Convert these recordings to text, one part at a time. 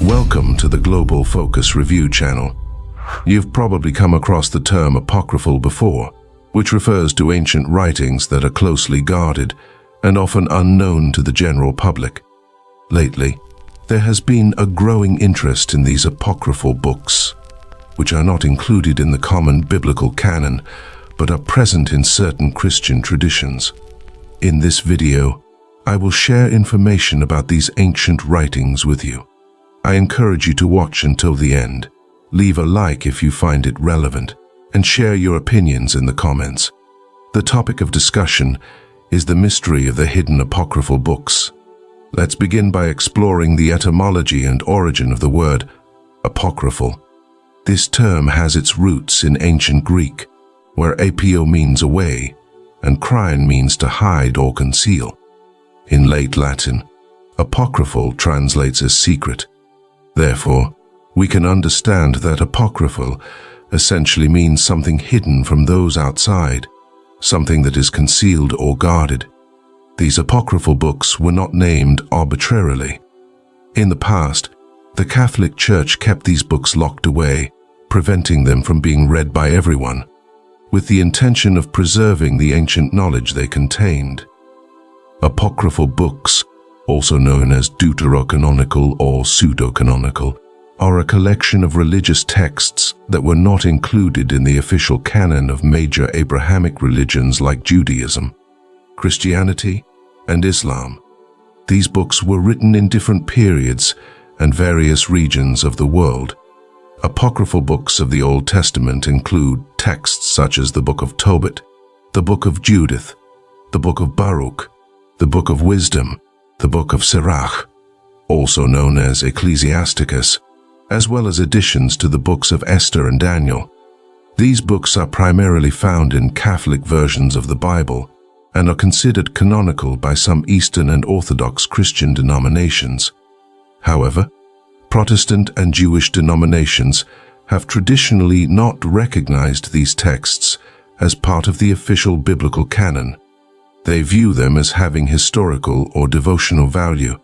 Welcome to the Global Focus Review channel. You've probably come across the term apocryphal before, which refers to ancient writings that are closely guarded and often unknown to the general public. Lately, there has been a growing interest in these apocryphal books, which are not included in the common biblical canon, but are present in certain Christian traditions. In this video, I will share information about these ancient writings with you. I encourage you to watch until the end. Leave a like if you find it relevant, and share your opinions in the comments. The topic of discussion is the mystery of the hidden apocryphal books. Let's begin by exploring the etymology and origin of the word apocryphal. This term has its roots in ancient Greek, where apio means away, and kryon means to hide or conceal. In late Latin, apocryphal translates as secret. Therefore, we can understand that apocryphal essentially means something hidden from those outside, something that is concealed or guarded. These apocryphal books were not named arbitrarily. In the past, the Catholic Church kept these books locked away, preventing them from being read by everyone, with the intention of preserving the ancient knowledge they contained. Apocryphal books, also known as deuterocanonical or pseudo-canonical, are a collection of religious texts that were not included in the official canon of major Abrahamic religions like Judaism, Christianity, and Islam. These books were written in different periods and various regions of the world. Apocryphal books of the Old Testament include texts such as the Book of Tobit, the Book of Judith, the Book of Baruch, the Book of Wisdom, the Book of Sirach, also known as Ecclesiasticus, as well as additions to the books of Esther and Daniel. These books are primarily found in Catholic versions of the Bible and are considered canonical by some Eastern and Orthodox Christian denominations. However, Protestant and Jewish denominations have traditionally not recognized these texts as part of the official biblical canon. They view them as having historical or devotional value,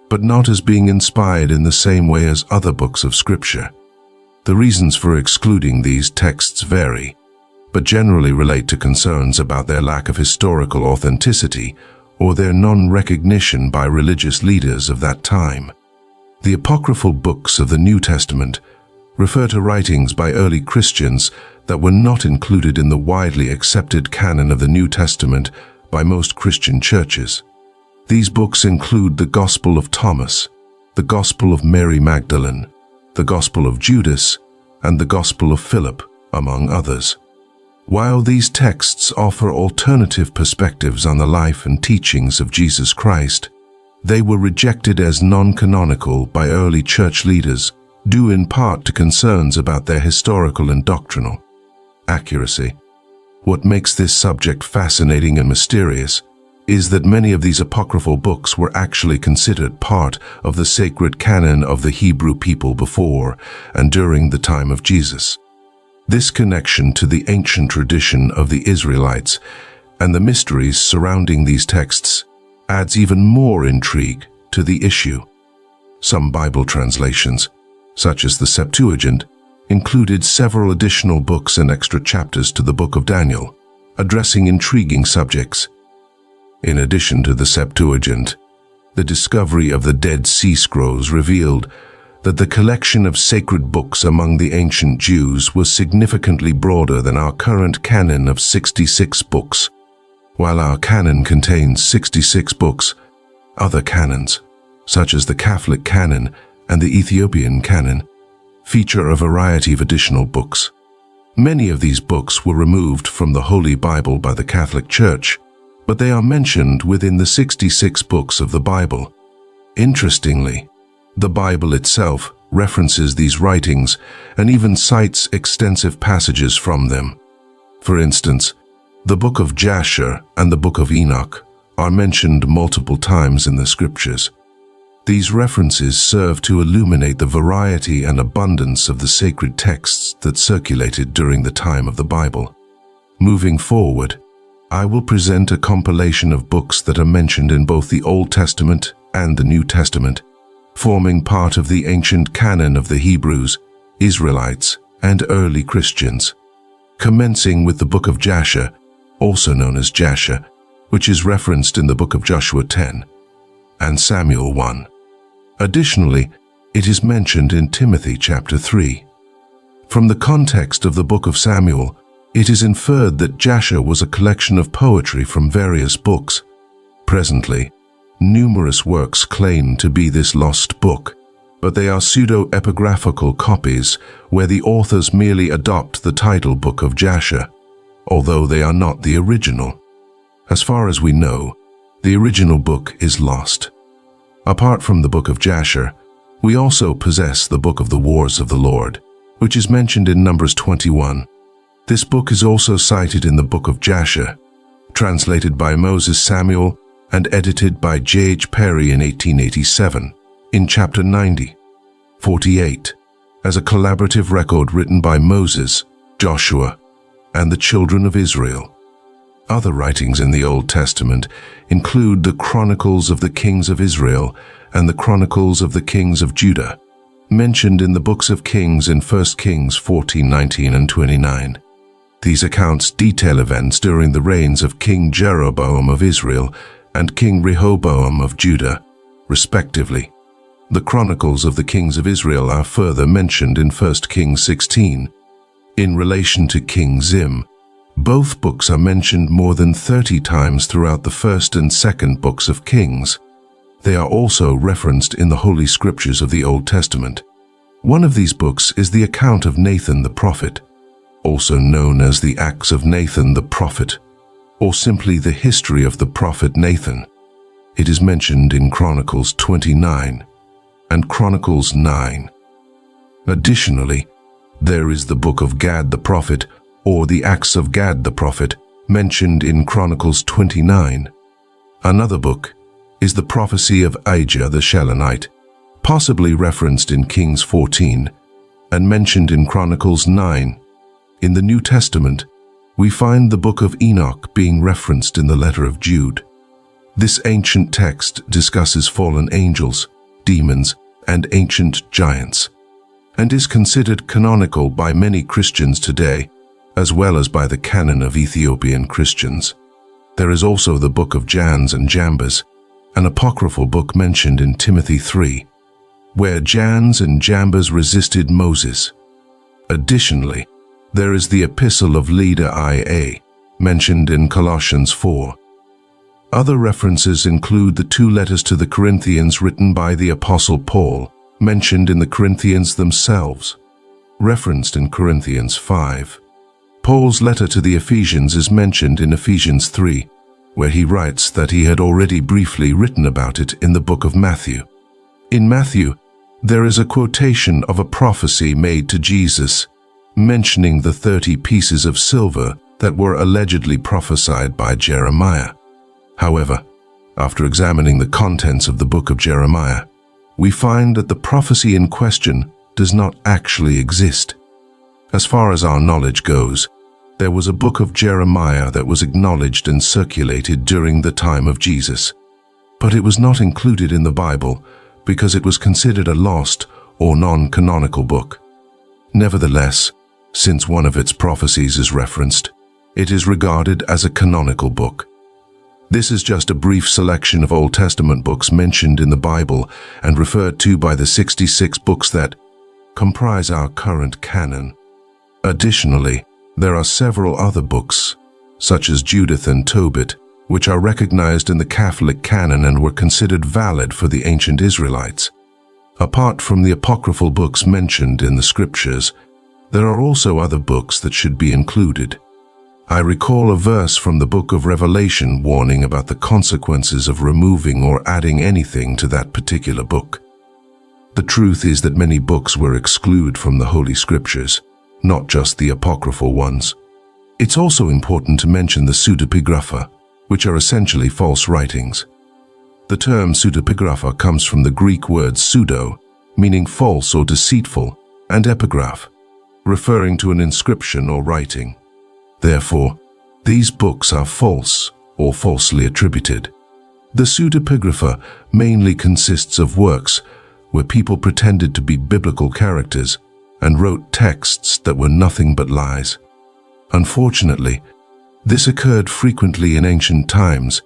but not as being inspired in the same way as other books of Scripture. The reasons for excluding these texts vary, but generally relate to concerns about their lack of historical authenticity or their non-recognition by religious leaders of that time. The apocryphal books of the New Testament refer to writings by early Christians that were not included in the widely accepted canon of the New Testament by most Christian churches. These books include the Gospel of Thomas, the Gospel of Mary Magdalene, the Gospel of Judas, and the Gospel of Philip, among others. While these texts offer alternative perspectives on the life and teachings of Jesus Christ, they were rejected as non-canonical by early church leaders, due in part to concerns about their historical and doctrinal accuracy. What makes this subject fascinating and mysterious is that many of these apocryphal books were actually considered part of the sacred canon of the Hebrew people before and during the time of Jesus. This connection to the ancient tradition of the Israelites and the mysteries surrounding these texts adds even more intrigue to the issue. Some Bible translations, such as the Septuagint, included several additional books and extra chapters to the Book of Daniel, addressing intriguing subjects. In addition to the Septuagint, the discovery of the Dead Sea Scrolls revealed that the collection of sacred books among the ancient Jews was significantly broader than our current canon of 66 books. While our canon contains 66 books, other canons, such as the Catholic canon and the Ethiopian canon, feature a variety of additional books. Many of these books were removed from the Holy Bible by the Catholic Church, but they are mentioned within the 66 books of the Bible. Interestingly, the Bible itself references these writings and even cites extensive passages from them. For instance, the Book of Jasher and the Book of Enoch are mentioned multiple times in the Scriptures. These references serve to illuminate the variety and abundance of the sacred texts that circulated during the time of the Bible. Moving forward, I will present a compilation of books that are mentioned in both the Old Testament and the New Testament, forming part of the ancient canon of the Hebrews, Israelites, and early Christians, commencing with the Book of Jasher, also known as Jasher, which is referenced in the Book of Joshua 10 and Samuel 1. Additionally, it is mentioned in Timothy chapter 3. From the context of the Book of Samuel, it is inferred that Jasher was a collection of poetry from various books. Presently, numerous works claim to be this lost book, but they are pseudepigraphical copies where the authors merely adopt the title Book of Jasher, although they are not the original. As far as we know, the original book is lost. Apart from the Book of Jasher, we also possess the Book of the Wars of the Lord, which is mentioned in Numbers 21. This book is also cited in the Book of Jasher, translated by Moses Samuel and edited by J. H. Perry in 1887, in chapter 90, 48, as a collaborative record written by Moses, Joshua, and the children of Israel. Other writings in the Old Testament include the Chronicles of the Kings of Israel and the Chronicles of the Kings of Judah, mentioned in the books of Kings in 1 Kings 14, 19, and 29. These accounts detail events during the reigns of King Jeroboam of Israel and King Rehoboam of Judah, respectively. The Chronicles of the Kings of Israel are further mentioned in 1 Kings 16. In relation to King Zim, both books are mentioned more than 30 times throughout the first and second books of Kings. They are also referenced in the Holy Scriptures of the Old Testament. One of these books is the account of Nathan the prophet, also known as the Acts of Nathan the prophet, or simply the history of the prophet Nathan. It is mentioned in Chronicles 29 and Chronicles 9. Additionally, there is the Book of Gad the prophet, or the Acts of Gad the prophet, mentioned in Chronicles 29. Another book is the prophecy of Ahijah the Shilonite, possibly referenced in Kings 14 and mentioned in Chronicles 9. In the New Testament, we find the Book of Enoch being referenced in the letter of Jude. This ancient text discusses fallen angels, demons, and ancient giants, and is considered canonical by many Christians today, as well as by the canon of Ethiopian Christians. There is also the Book of Jannes and Jambres, an apocryphal book mentioned in Timothy 3, where Jannes and Jambres resisted Moses. Additionally, there is the Epistle of Leda Ia, mentioned in Colossians 4. Other references include the 2 letters to the Corinthians written by the Apostle Paul, mentioned in the Corinthians themselves, referenced in Corinthians 5. Paul's letter to the Ephesians is mentioned in Ephesians 3, where he writes that he had already briefly written about it in the book of Matthew. In Matthew, there is a quotation of a prophecy made to Jesus, mentioning the 30 pieces of silver that were allegedly prophesied by Jeremiah. However, after examining the contents of the book of Jeremiah, we find that the prophecy in question does not actually exist. As far as our knowledge goes, there was a book of Jeremiah that was acknowledged and circulated during the time of Jesus, but it was not included in the Bible because it was considered a lost or non-canonical book. Nevertheless, since one of its prophecies is referenced, it is regarded as a canonical book. This is just a brief selection of Old Testament books mentioned in the Bible and referred to by the 66 books that comprise our current canon. Additionally, there are several other books, such as Judith and Tobit, which are recognized in the Catholic canon and were considered valid for the ancient Israelites. Apart from the apocryphal books mentioned in the scriptures, there are also other books that should be included. I recall a verse from the Book of Revelation warning about the consequences of removing or adding anything to that particular book. The truth is that many books were excluded from the Holy Scriptures, not just the apocryphal ones. It's also important to mention the Pseudepigrapha, which are essentially false writings. The term Pseudepigrapha comes from the Greek word pseudo, meaning false or deceitful, and epigraph, referring to an inscription or writing. Therefore, these books are false or falsely attributed. The Pseudepigrapha mainly consists of works where people pretended to be biblical characters and wrote texts that were nothing but lies. Unfortunately, this occurred frequently in ancient times,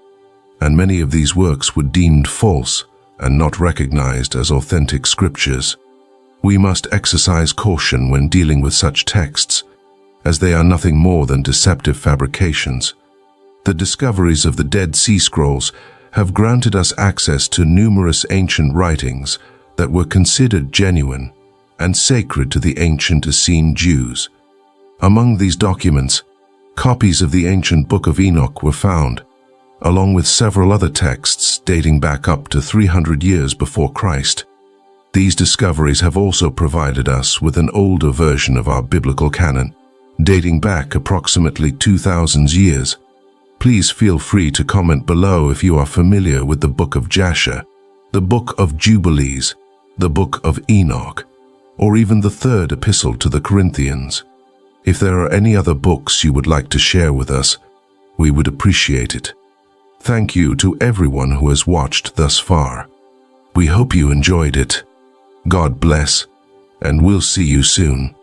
and many of these works were deemed false and not recognized as authentic scriptures. We must exercise caution when dealing with such texts, as they are nothing more than deceptive fabrications. The discoveries of the Dead Sea Scrolls have granted us access to numerous ancient writings that were considered genuine and sacred to the ancient Essene Jews. Among these documents, copies of the ancient Book of Enoch were found, along with several other texts dating back up to 300 years before Christ. These discoveries have also provided us with an older version of our biblical canon, dating back approximately 2,000 years. Please feel free to comment below if you are familiar with the Book of Jasher, the Book of Jubilees, the Book of Enoch, or even the third epistle to the Corinthians. If there are any other books you would like to share with us, we would appreciate it. Thank you to everyone who has watched thus far. We hope you enjoyed it. God bless, and we'll see you soon.